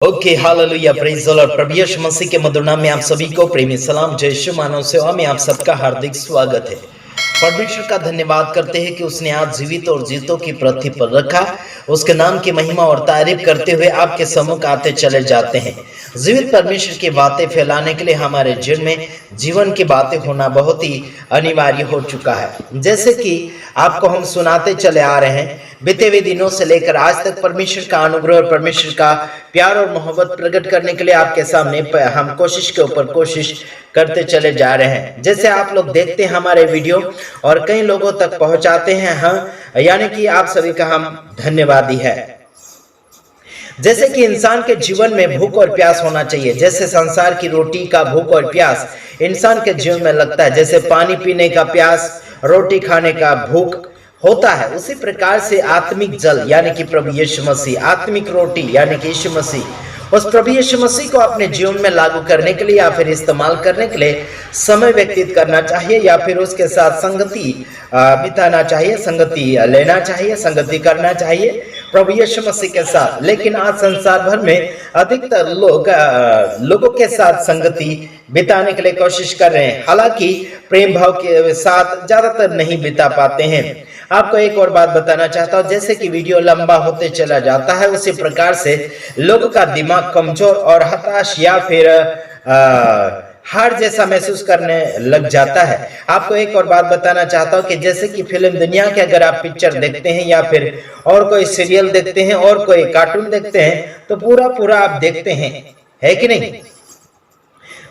Okay hallelujah praise the Lord. प्रभु यीशु मसीह के मधुर नाम में आप सभी को प्रेमी सलाम। जय यीशु मानव सेवा में आप सबका हार्दिक स्वागत है। परमेश्वर का धन्यवाद करते हैं कि उसने आज जीवित और जीतों की पृथ्वी पर रखा। उसके नाम की महिमा और तारीफ करते हुए आपके सम्मुख आते चले जाते हैं। जीवित परमेश्वर की बातें फैलाने के लिए हमारे जीवन की बातें होना बहुत ही अनिवार्य हो चुका है। जैसे कि आपको हम सुनाते चले आ रहे हैं, बीते हुए दिनों से लेकर आज तक परमेश्वर का अनुग्रह और परमेश्वर का प्यार और मोहब्बत प्रकट करने के लिए आपके सामने हम कोशिश के ऊपर कोशिश करते चले जा रहे हैं। जैसे आप लोग देखते हैं हमारे वीडियो और कई लोगों तक पहुंचाते हैं, हाँ, यानी कि आप सभी का हम धन्यवादी है। जैसे कि इंसान के जीवन में भूख और प्यास होना चाहिए, जैसे संसार की रोटी का भूख और प्यास इंसान के जीवन में लगता है, जैसे पानी पीने का प्यास, रोटी खाने का भूख होता है, उसी प्रकार से आत्मिक जल यानी कि प्रभु यीशु मसीह, आत्मिक रोटी यानी कि यीशु मसीह, उस प्रभु यीशु मसीह को अपने जीवन में लागू करने के लिए या फिर इस्तेमाल करने के लिए समय व्यतीत करना चाहिए या फिर उसके साथ संगति बिताना चाहिए, संगति लेना चाहिए, संगति करना चाहिए प्रभु यीशु मसीह के साथ। लेकिन आज संसार भर में अधिकतर लोगों के साथ संगति बिताने के लिए कोशिश कर रहे हैं, हालांकि प्रेम भाव के साथ ज्यादातर नहीं बिता पाते हैं। आपको एक और बात बताना चाहता हूं, जैसे कि वीडियो लंबा होते चला जाता है उसी प्रकार से लोगों का दिमाग कमजोर और हताश या फिर हार जैसा महसूस करने लग जाता है। आपको एक और बात बताना चाहता हूं कि जैसे कि फिल्म दुनिया के अगर आप पिक्चर देखते हैं या फिर और कोई सीरियल देखते हैं और कोई कार्टून देखते हैं तो पूरा आप देखते हैं, है कि नहीं?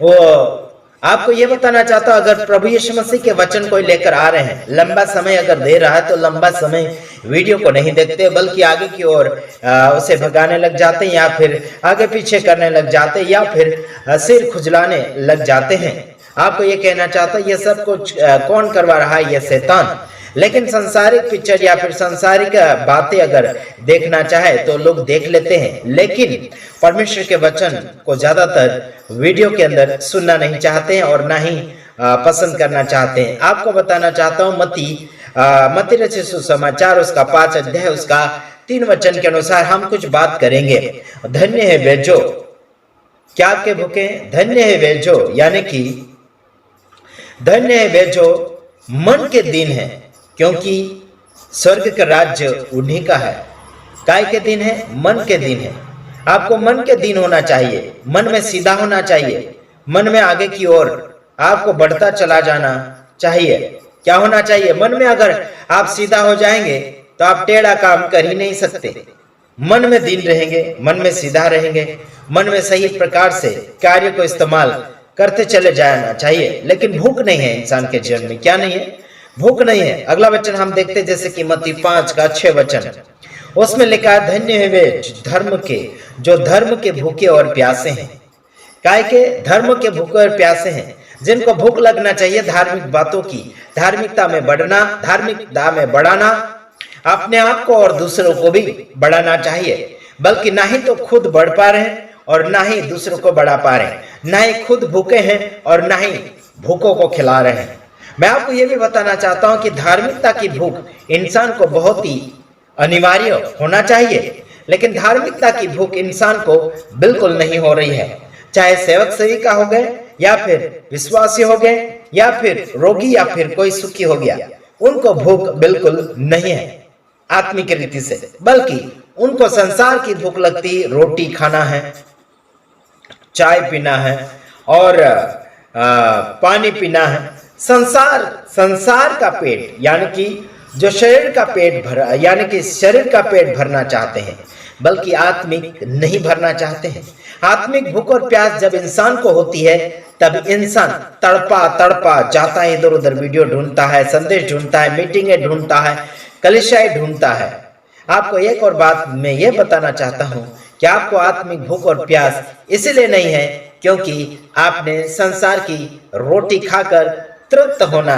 वो आपको ये बताना चाहता हूं, अगर प्रभु यीशु मसीह के वचन कोई लेकर आ रहे हैं, लंबा समय अगर दे रहा है तो लंबा समय वीडियो को नहीं देखते बल्कि आगे की ओर उसे भगाने लग जाते हैं या फिर आगे पीछे करने लग जाते हैं या फिर सिर खुजलाने लग जाते हैं। आपको ये कहना चाहता हूं, ये सब कुछ कौन करवा रहा है? ये शैतान। लेकिन संसारिक पिक्चर या फिर संसारिक बातें अगर देखना चाहे तो लोग देख लेते हैं, लेकिन परमेश्वर के वचन को ज्यादातर वीडियो के अंदर सुनना नहीं चाहते हैं और ना ही पसंद करना चाहते हैं। आपको बताना चाहता हूँ, मत्ती रचित सुसमाचार उसका 5 अध्याय उसका 3 वचन के अनुसार हम कुछ बात करेंगे। धन्य है वे जो क्या के भूखे, धन्य है वे जो यानी कि धन्य है वे जो मन के दिन है, क्योंकि स्वर्ग का राज्य उन्हीं का है। काय के दिन है? मन के दिन है। आपको मन के दिन होना चाहिए, मन में सीधा होना चाहिए, मन में आगे की ओर आपको बढ़ता चला जाना चाहिए। क्या होना चाहिए? मन में अगर आप सीधा हो जाएंगे तो आप टेढ़ा काम कर ही नहीं सकते। मन में दिन रहेंगे, मन में सीधा रहेंगे, मन में सही प्रकार से कार्य को इस्तेमाल करते चले जाना चाहिए। लेकिन भूख नहीं है इंसान के जीवन में। क्या नहीं है? भूख नहीं है। अगला वचन हम देखते हैं, जैसे कि मत्ती 5 का 6 वचन, उसमें लिखा है, धन्य है वे जो धर्म के भूखे और प्यासे हैं। काय के? धर्म के भूखे और प्यासे हैं, जिनको भूख लगना चाहिए धार्मिक बातों की, धार्मिकता में बढ़ाना, अपने आप को और दूसरों को भी बढ़ाना चाहिए। बल्कि ना ही तो खुद बढ़ पा रहे हैं और ना ही दूसरों को बढ़ा पा रहे हैं, ना ही खुद भूखे हैं और ना ही भूखों को खिला रहे हैं। मैं आपको यह भी बताना चाहता हूं कि धार्मिकता की भूख इंसान को बहुत ही अनिवार्य होना चाहिए, लेकिन धार्मिकता की भूख इंसान को बिल्कुल नहीं हो रही है। चाहे सेवक सेविका हो गए या फिर विश्वासी हो गए या फिर रोगी या फिर कोई सुखी हो गया, उनको भूख बिल्कुल नहीं है आत्मिक रीति से, बल्कि उनको संसार की भूख लगती, रोटी खाना है, चाय पीना है और पानी पीना है। संसार का पेट यानी कि जो शरीर का पेट भरा यानी कि शरीर का पेट भरना चाहते हैं, बल्कि आत्मिक नहीं भरना चाहते हैं। आत्मिक भूख और प्यास जब इंसान को होती है तब इंसान तड़पा जाता है, इधर उधर वीडियो ढूंढता है, संदेश ढूंढता है, मीटिंगें ढूंढता है, कलीसियाएं ढूंढता है। आपको एक और बात मैं ये बताना चाहता हूं कि आपको आत्मिक भूख और प्यास इसलिए नहीं है क्योंकि आपने संसार की रोटी खाकर तृप्त होना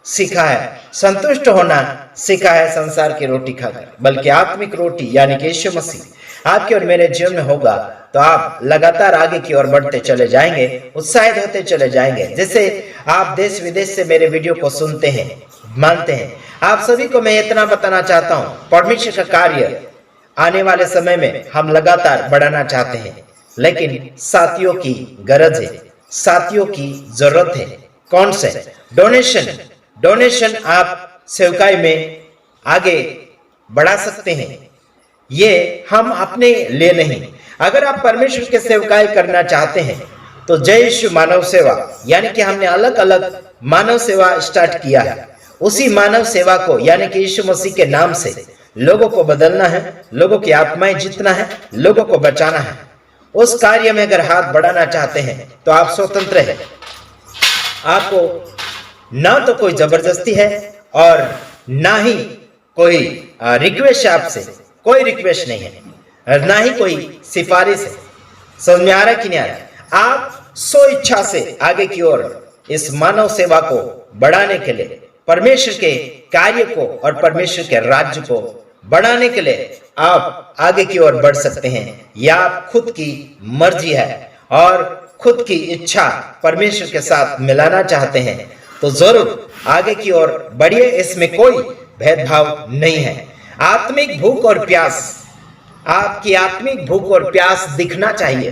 सीखा है, संतुष्ट होना सीखा है संसार की रोटी खाकर, बल्कि आत्मिक रोटी यानी कि यीशु मसीह आपके और मेरे जीवन में होगा तो आप लगातार आगे की ओर बढ़ते चले जाएंगे, उत्साहित होते चले जाएंगे। जैसे आप देश विदेश से मेरे वीडियो को सुनते हैं, मानते हैं, आप सभी को मैं इतना बताना चाहता हूं, परमेश्वर का कार्य आने वाले समय में हम लगातार बढ़ाना चाहते हैं। लेकिन साथियों की गरज है, साथियों की जरूरत है। कौन से? डोनेशन। डोनेशन आप सेवकाई में आगे बढ़ा सकते हैं। ये हम अपने लिए नहीं, अगर आप परमेश्वर के सेवकाई करना चाहते हैं तो जय यीशु मानव सेवा, यानी कि हमने अलग अलग मानव सेवा स्टार्ट किया है। उसी मानव सेवा को यानी कि यीशु मसीह के नाम से लोगों को बदलना है, लोगों की आत्माएं जीतना है, लोगों को बचाना है। उस कार्य में अगर हाथ बढ़ाना चाहते हैं तो आप स्वतंत्र हैं। आपको ना तो कोई जबरदस्ती है और ना ही कोई रिक्वेस्ट है, आपसे कोई रिक्वेस्ट नहीं है और ना ही कोई सिफारिश है। समझ में आ रहा कि नहीं आ रहा? आप सो इच्छा से आगे की ओर इस मानव सेवा को बढ़ाने के लिए, परमेश्वर के कार्य को और परमेश्वर के राज्य को बढ़ाने के लिए आप आगे की ओर बढ़ सकते हैं। या आप खुद की मर्जी है और खुद की इच्छा परमेश्वर के साथ मिलाना चाहते हैं तो जरूर आगे की ओर बढ़िए, इसमें कोई भेदभाव नहीं है। आत्मिक भूख और प्यास, आपकी आत्मिक भूख और प्यास दिखना चाहिए।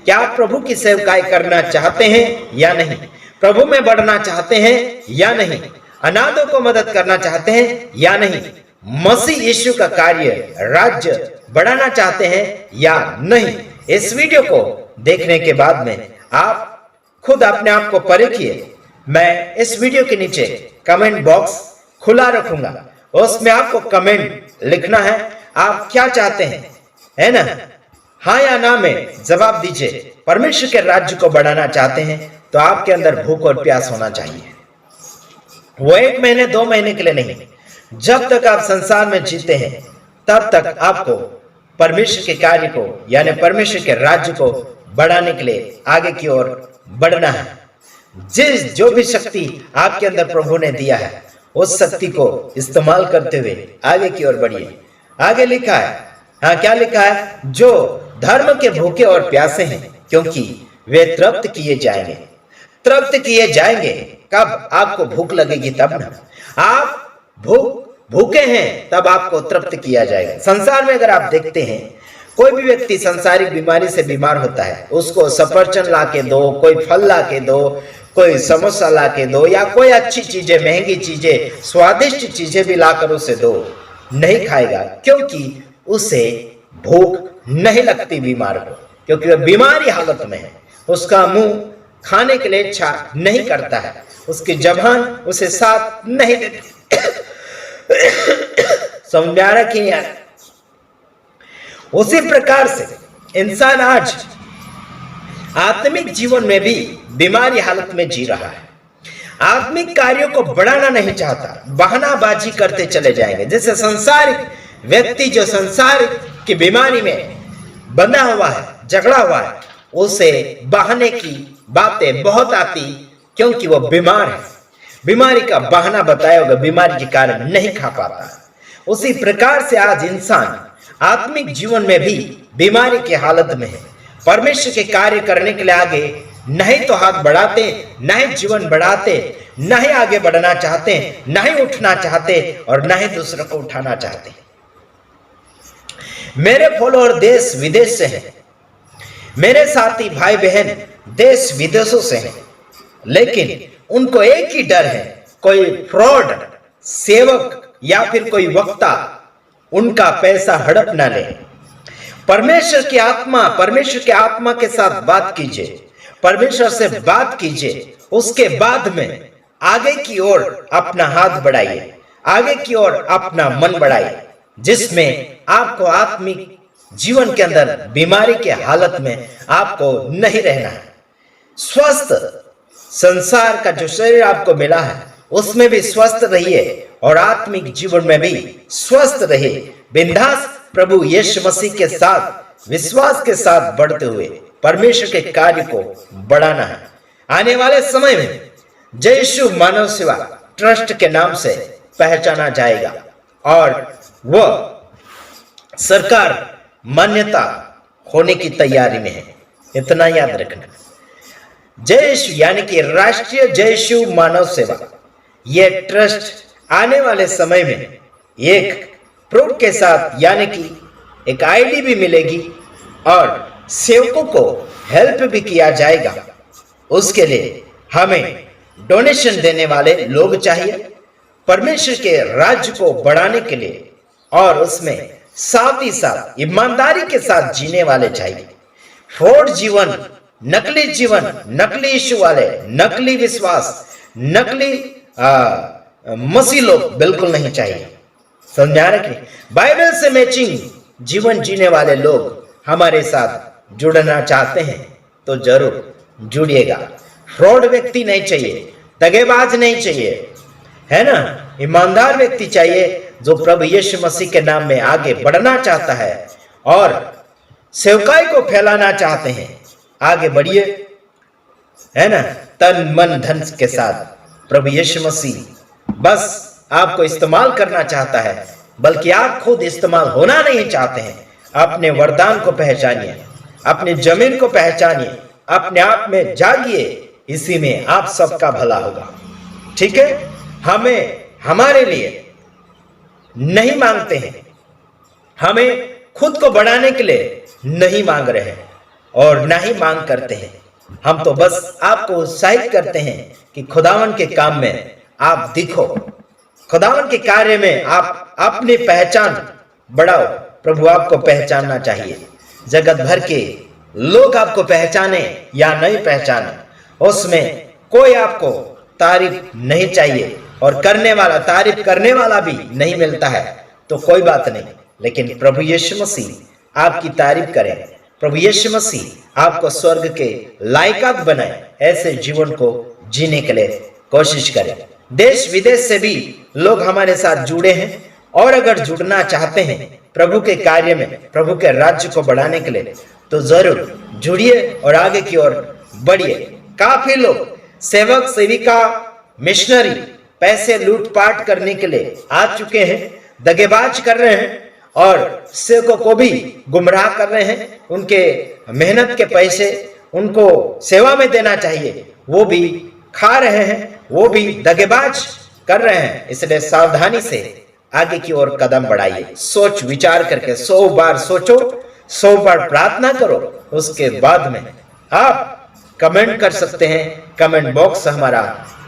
क्या आप प्रभु की सेवकाई करना चाहते हैं या नहीं? प्रभु में बढ़ना चाहते हैं या नहीं? अनाथों को मदद करना चाहते हैं या नहीं? मसीह यीशु का कार्य, राज्य बढ़ाना चाहते हैं या नहीं? इस वीडियो को देखने के बाद में आप खुद अपने आप को परखिए। मैं इस वीडियो के नीचे कमेंट बॉक्स खुला रखूंगा, उसमें आपको कमेंट लिखना है आप क्या चाहते हैं, है ना? हाँ या ना में जवाब दीजिए। परमेश्वर के राज्य को बढ़ाना चाहते हैं तो आपके अंदर भूख और प्यास होना चाहिए। वो 1 महीने 2 महीने के लिए नहीं, जब तक आप संसार में जीते हैं तब तक आपको परमेश्वर के कार्य को यानी परमेश्वर के राज्य को बढ़ाने के लिए आगे की ओर बढ़ना है। जो भी शक्ति आपके अंदर प्रभु ने दिया है उस शक्ति को इस्तेमाल करते हुए आगे की ओर बढ़िए। आगे लिखा है, हाँ क्या लिखा है? जो धर्म के भूखे और प्यासे हैं क्योंकि वे तृप्त किए जाएंगे। तृप्त किए जाएंगे कब? आपको भूख लगेगी तब ना। आप भूखे हैं तब आपको तृप्त किया जाएगा। संसार में अगर आप देखते हैं कोई भी व्यक्ति सांसारिक बीमारी से बीमार होता है, उसको सफरचंद ला के दो, कोई फल ला के दो, कोई समोसा ला के दो या कोई अच्छी चीजें, महंगी चीजें, स्वादिष्ट चीजें भी लाकर उसे दो, नहीं खाएगा क्योंकि उसे भूख नहीं लगती बीमार को, क्योंकि वह बीमारी हालत में है। उसका मुंह खाने के लिए इच्छा नहीं करता है, उसकी जबान उसे साथ नहीं देती। समझ में आ रहा कि यार? उसी प्रकार से इंसान आज आत्मिक जीवन में भी बीमारी हालत में जी रहा है। आत्मिक कार्यों को बढ़ाना नहीं चाहता, बहानाबाजी करते चले जाएंगे। जैसे संसारिक व्यक्ति जो संसार की बीमारी में बंधा हुआ है, झगड़ा हुआ है, उसे बहाने की बातें बहुत आती क्योंकि वो बीमार है। बीमारी का बहाना बताया होगा, बीमारी के कारण नहीं खा पाता। उसी प्रकार से आज इंसान आत्मिक जीवन में भी बीमारी की हालत में है। परमेश्वर के कार्य करने के लिए आगे नहीं तो हाथ बढ़ाते, न ही जीवन बढ़ाते, न ही आगे बढ़ना चाहते, न ही उठना चाहते और न ही दूसरों को उठाना चाहते। मेरे फॉलोअर देश विदेश से हैं, मेरे साथी भाई बहन देश विदेशों से हैं, लेकिन उनको एक ही डर है, कोई फ्रॉड सेवक या फिर कोई वक्ता उनका पैसा हड़प ना ले। परमेश्वर की आत्मा के साथ बात कीजिए, परमेश्वर से बात कीजिए, उसके बाद में आगे की ओर अपना हाथ बढ़ाइए, आगे की ओर अपना मन बढ़ाइए, जिसमें आपको आत्मिक जीवन के अंदर बीमारी के हालत में आपको नहीं रहना है। स्वस्थ संसार का जो शरीर आपको मिला है उसमें भी स्वस्थ रहिए और आत्मिक जीवन में भी स्वस्थ रहिए। बिंदास प्रभु यीशु मसीह के साथ विश्वास के साथ बढ़ते हुए परमेश्वर के कार्य को बढ़ाना है। आने वाले समय में जय यीशु मानव सेवा ट्रस्ट के नाम से पहचाना जाएगा और वह सरकार मान्यता होने की तैयारी में है। इतना याद रखना। जय यीशु यानी कि राष्ट्रीय जय यीशु मानव सेवा, यह ट्रस्ट आने वाले समय में एक प्रूफ के साथ यानी कि एक आईडी भी मिलेगी और सेवकों को हेल्प भी किया जाएगा, उसके लिए हमें डोनेशन देने वाले लोग चाहिए। परमेश्वर के राज्य को बढ़ाने के लिए और उसमें साथ ही साथ ईमानदारी के साथ जीने वाले चाहिए। फ्रॉड जीवन, नकली जीवन, नकली यीशु वाले, नकली विश्वास, नकली मसीह लोग बिल्कुल नहीं चाहिए। समझा रहे? बाइबल से मैचिंग जीवन जीने वाले लोग हमारे साथ जुड़ना चाहते हैं तो जरूर जुड़िएगा। फ्रॉड व्यक्ति नहीं चाहिए, दगेबाज नहीं चाहिए, है ना। ईमानदार व्यक्ति चाहिए जो प्रभु यीशु मसीह के नाम में आगे बढ़ना चाहता है और सेवकाई को फैलाना चाहते हैं। आगे बढ़िए, है ना, तन मन धन के साथ। प्रभु यीशु मसीह बस आपको इस्तेमाल करना चाहता है, बल्कि आप खुद इस्तेमाल होना नहीं चाहते हैं। अपने वरदान को पहचानिए, अपनी जमीन को पहचानिए, अपने आप में जागिए, इसी में आप सबका भला होगा। ठीक है, हमें हमारे लिए नहीं मांगते हैं, हमें खुद को बढ़ाने के लिए नहीं मांग रहे हैं और ना ही मांग करते हैं। हम तो बस आपको उत्साहित करते हैं कि खुदावन के काम में आप दिखो, खुदावन के कार्य में आप अपनी पहचान बढ़ाओ। प्रभु आपको पहचानना चाहिए, जगत भर के लोग आपको पहचाने या नहीं पहचाने, उसमें कोई आपको तारीफ नहीं चाहिए। और करने वाला, तारीफ करने वाला भी नहीं मिलता है तो कोई बात नहीं, लेकिन प्रभु यीशु मसीह आपकी तारीफ करें। प्रभु यीशु मसीह आपको स्वर्ग के लायकात बनाए। ऐसे जीवन को जीने के लिए कोशिश करें। देश विदेश से भी लोग हमारे साथ जुड़े हैं और अगर जुड़ना चाहते हैं प्रभु के कार्य में, प्रभु के राज्य को बढ़ाने के लिए, तो जरूर जुड़िए और आगे की ओर बढ़िए। काफी लोग सेवक, सेविका, मिशनरी पैसे लूटपाट करने के लिए आ चुके हैं, दगेबाज कर रहे हैं और सेवकों को भी गुमराह कर रहे हैं। उनके मेहनत के पैसे उनको सेवा में देना चाहिए, वो भी खा रहे हैं, वो भी दगेबाज कर रहे हैं। इसलिए सावधानी से आगे की ओर कदम बढ़ाइए। सोच विचार करके 100 बार सोचो, 100 बार प्रार्थना करो, उसके बाद में आप कमेंट कर सकते हैं। कमेंट बॉक्स हमारा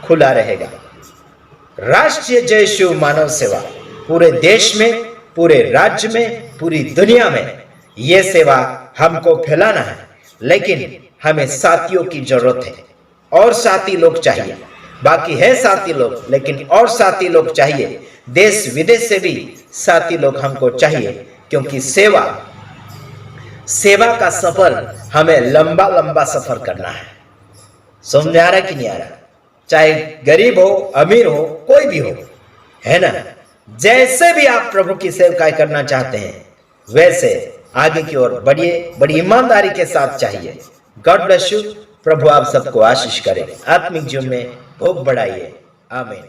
खुला रहेगा। राष्ट्रीय जय शिव मानव सेवा पूरे देश में, पूरे राज्य में, पूरी दुनिया में ये सेवा हमको फैलाना है, लेकिन हमें साथियों की जरूरत है और साथी लोग चाहिए। बाकी है साथी लोग, लेकिन और साथी लोग चाहिए। देश विदेश से भी साथी लोग हमको चाहिए, क्योंकि सेवा का सफर हमें लंबा लंबा सफर करना है। समझ आ रहा कि नहीं आ रहा? चाहे गरीब हो, अमीर हो, कोई भी हो, है ना। जैसे भी आप प्रभु की सेवकाई करना चाहते हैं वैसे आगे की ओर बढ़िए, बड़ी ईमानदारी के साथ चाहिए। God bless you. प्रभु आप सबको आशीष करे, आत्मिक जीवन में भोग बढ़ाइए। आमीन।